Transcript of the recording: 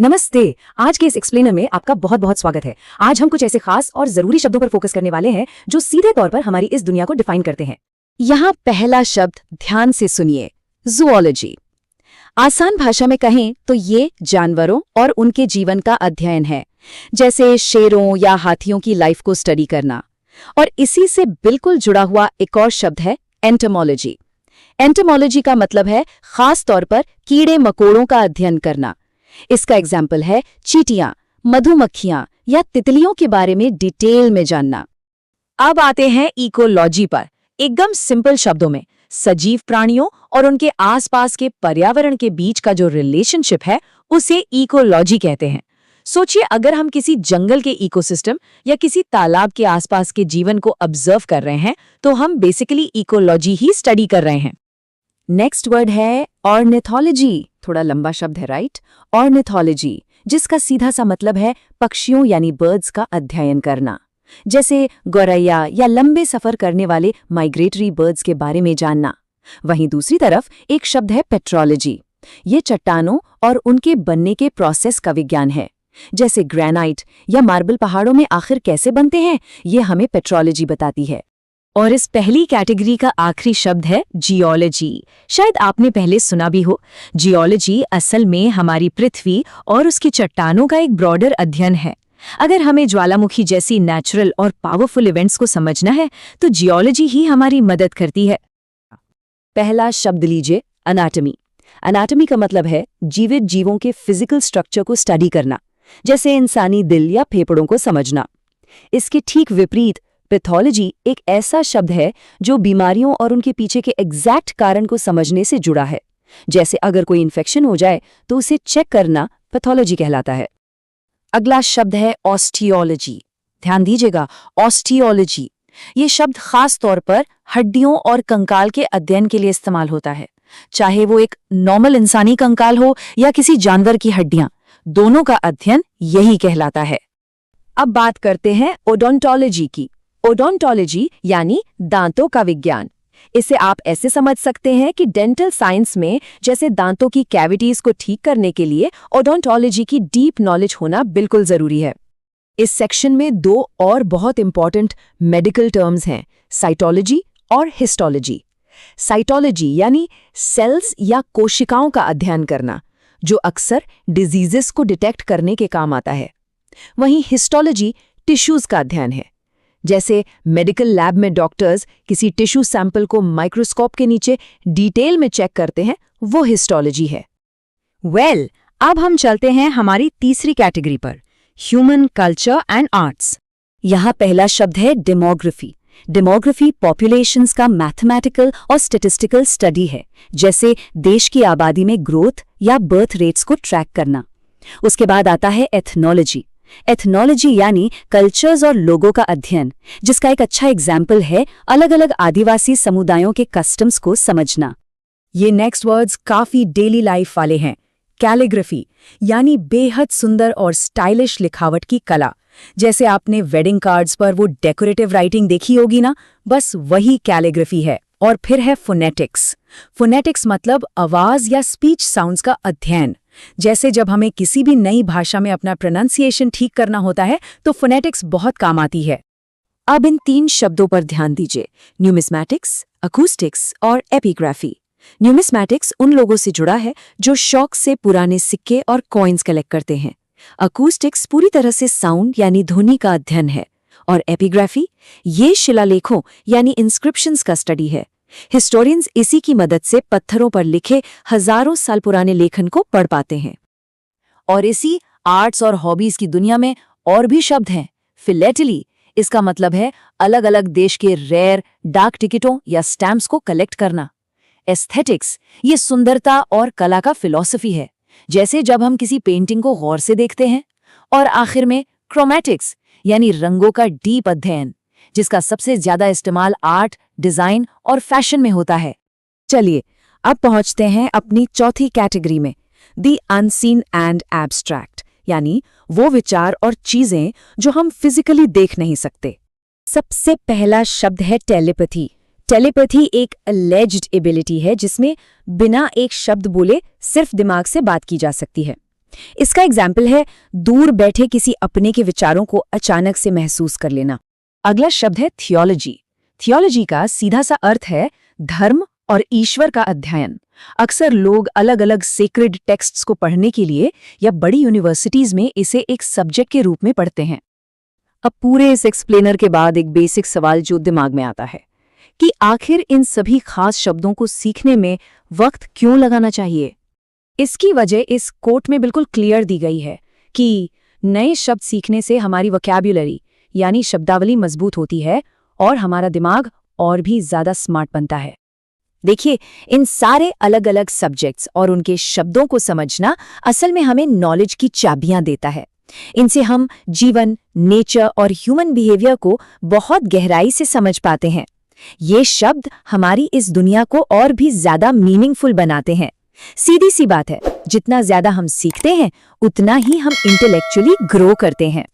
नमस्ते। आज के इस एक्सप्लेनर में आपका बहुत बहुत स्वागत है। आज हम कुछ ऐसे खास और जरूरी शब्दों पर फोकस करने वाले हैं जो सीधे तौर पर हमारी इस दुनिया को डिफाइन करते हैं। यहाँ पहला शब्द ध्यान से सुनिए, जूलॉजी। आसान भाषा में कहें तो ये जानवरों और उनके जीवन का अध्ययन है, जैसे शेरों या हाथियों की लाइफ को स्टडी करना। और इसी से बिल्कुल जुड़ा हुआ एक और शब्द है एंटोमोलॉजी। एंटोमोलॉजी का मतलब है खास तौर पर कीड़े मकोड़ों का अध्ययन करना। इसका एग्जाम्पल है चींटियां, मधुमक्खियां या तितलियों के बारे में डिटेल में जानना। अब आते हैं इकोलॉजी पर। एकदम सिंपल शब्दों में सजीव प्राणियों और उनके आसपास के पर्यावरण के बीच का जो रिलेशनशिप है उसे इकोलॉजी कहते हैं। सोचिए, अगर हम किसी जंगल के इकोसिस्टम या किसी तालाब के आसपास के जीवन को ऑब्जर्व कर रहे हैं तो हम बेसिकली इकोलॉजी ही स्टडी कर रहे हैं। नेक्स्ट वर्ड है ऑर्निथोलॉजी। थोड़ा लंबा शब्द है, राइट? ऑर्निथोलॉजी, जिसका सीधा सा मतलब है पक्षियों यानी बर्ड्स का अध्ययन करना, जैसे गौरैया या लंबे सफर करने वाले माइग्रेटरी बर्ड्स के बारे में जानना। वहीं दूसरी तरफ एक शब्द है पेट्रोलॉजी। ये चट्टानों और उनके बनने के प्रोसेस का विज्ञान है, जैसे ग्रेनाइट या मार्बल पहाड़ों में आखिर कैसे बनते हैं, ये हमें पेट्रोलॉजी बताती है। और इस पहली कैटेगरी का आखिरी शब्द है जियोलॉजी। शायद आपने पहले सुना भी हो। जियोलॉजी असल में हमारी पृथ्वी और उसकी चट्टानों का एक ब्रॉडर अध्ययन है। अगर हमें ज्वालामुखी जैसी नेचुरल और पावरफुल इवेंट्स को समझना है तो जियोलॉजी ही हमारी मदद करती है। पहला शब्द लीजिए, एनाटॉमी। एनाटॉमी का मतलब है जीवित जीवों के फिजिकल स्ट्रक्चर को स्टडी करना, जैसे इंसानी दिल या फेफड़ों को समझना। इसके ठीक विपरीत पैथोलॉजी एक ऐसा शब्द है जो बीमारियों और उनके पीछे के एग्जैक्ट कारण को समझने से जुड़ा है। जैसे अगर कोई इन्फेक्शन हो जाए तो उसे चेक करना पैथोलॉजी कहलाता है। अगला शब्द है ऑस्टियोलॉजी। ध्यान दीजिएगा, ऑस्टियोलॉजी ये शब्द खास तौर पर हड्डियों और कंकाल के अध्ययन के लिए इस्तेमाल होता है, चाहे वो एक नॉर्मल इंसानी कंकाल हो या किसी जानवर की हड्डियां, दोनों का अध्ययन यही कहलाता है। अब बात करते हैं ओडोंटोलॉजी की। ओडोंटोलॉजी यानी दांतों का विज्ञान। इसे आप ऐसे समझ सकते हैं कि डेंटल साइंस में जैसे दांतों की कैविटीज को ठीक करने के लिए ओडोंटोलॉजी की डीप नॉलेज होना बिल्कुल जरूरी है। इस सेक्शन में दो और बहुत इंपॉर्टेंट मेडिकल टर्म्स हैं, साइटोलॉजी और हिस्टोलॉजी। साइटोलॉजी यानी सेल्स या कोशिकाओं का अध्ययन करना, जो अक्सर डिजीजेस को डिटेक्ट करने के काम आता है। वहीं हिस्टोलॉजी टिश्यूज का अध्ययन है, जैसे मेडिकल लैब में डॉक्टर्स किसी टिश्यू सैंपल को माइक्रोस्कोप के नीचे डिटेल में चेक करते हैं, वो हिस्टोलॉजी है। अब हम चलते हैं हमारी तीसरी कैटेगरी पर, ह्यूमन कल्चर एंड आर्ट्स। यहाँ पहला शब्द है डेमोग्राफी। डेमोग्राफी पॉपुलेशंस का मैथमेटिकल और स्टैटिस्टिकल स्टडी है, जैसे देश की आबादी में ग्रोथ या बर्थ रेट्स को ट्रैक करना। उसके बाद आता है एथनोलॉजी। एथनोलॉजी यानी कल्चर्स और लोगों का अध्ययन, जिसका एक अच्छा एग्जाम्पल है अलग अलग आदिवासी समुदायों के कस्टम्स को समझना। ये नेक्स्ट वर्ड्स काफी डेली लाइफ वाले हैं। कैलीग्राफी यानी बेहद सुंदर और स्टाइलिश लिखावट की कला, जैसे आपने वेडिंग कार्ड्स पर वो डेकोरेटिव राइटिंग देखी होगी ना, बस वही कैलीग्राफी है। और फिर है फोनेटिक्स। फोनेटिक्स मतलब आवाज या स्पीच साउंड्स का अध्ययन, जैसे जब हमें किसी भी नई भाषा में अपना प्रोनाउंसिएशन ठीक करना होता है तो फोनेटिक्स बहुत काम आती है। अब इन तीन शब्दों पर ध्यान दीजिए, न्यूमिस्मैटिक्स, अकूस्टिक्स और एपिग्राफी। न्यूमिस्मैटिक्स उन लोगों से जुड़ा है जो शौक से पुराने सिक्के और कॉइन्स कलेक्ट करते हैं। अकूस्टिक्स पूरी तरह से साउंड यानी ध्वनि का अध्ययन है। और एपिग्राफी ये शिलालेखों यानी इंस्क्रिप्शंस का स्टडी है। हिस्टोरियंस इसी की मदद से पत्थरों पर लिखे हजारों साल पुराने लेखन को पढ़ पाते हैं। और इसी आर्ट्स और हॉबीज की दुनिया में और भी शब्द हैं। फिलेटली, इसका मतलब है अलग अलग देश के रेयर डाक टिकटों या स्टैम्प्स को कलेक्ट करना। एस्थेटिक्स ये सुंदरता और कला का फिलॉसफी है, जैसे जब हम किसी पेंटिंग को गौर से देखते हैं। और आखिर में क्रोमैटिक्स यानी रंगों का डीप अध्ययन, जिसका सबसे ज्यादा इस्तेमाल आर्ट, डिजाइन और फैशन में होता है। चलिए अब पहुंचते हैं अपनी चौथी कैटेगरी में, द अनसीन एंड एब्स्ट्रैक्ट, यानी वो विचार और चीजें जो हम फिजिकली देख नहीं सकते। सबसे पहला शब्द है टेलीपैथी। टेलीपैथी एक अलेज्ड एबिलिटी है जिसमें बिना एक शब्द बोले सिर्फ दिमाग से बात की जा सकती है। इसका एग्जाम्पल है दूर बैठे किसी अपने के विचारों को अचानक से महसूस कर लेना। अगला शब्द है थियोलॉजी। थियोलॉजी का सीधा सा अर्थ है धर्म और ईश्वर का अध्ययन। अक्सर लोग अलग अलग सेक्रेड टेक्स्ट्स को पढ़ने के लिए या बड़ी यूनिवर्सिटीज में इसे एक सब्जेक्ट के रूप में पढ़ते हैं। अब पूरे इस एक्सप्लेनर के बाद एक बेसिक सवाल जो दिमाग में आता है कि आखिर इन सभी खास शब्दों को सीखने में वक्त क्यों लगाना चाहिए। इसकी वजह इस कोट में बिल्कुल क्लियर दी गई है कि नए शब्द सीखने से हमारी वोकैब्युलरी यानी शब्दावली मजबूत होती है और हमारा दिमाग और भी ज्यादा स्मार्ट बनता है। देखिए, इन सारे अलग अलग सब्जेक्ट्स और उनके शब्दों को समझना असल में हमें नॉलेज की चाबियां देता है। इनसे हम जीवन, नेचर और ह्यूमन बिहेवियर को बहुत गहराई से समझ पाते हैं। ये शब्द हमारी इस दुनिया को और भी ज्यादा मीनिंगफुल बनाते हैं। सीधी सी बात है, जितना ज्यादा हम सीखते हैं उतना ही हम इंटेलेक्चुअली ग्रो करते हैं।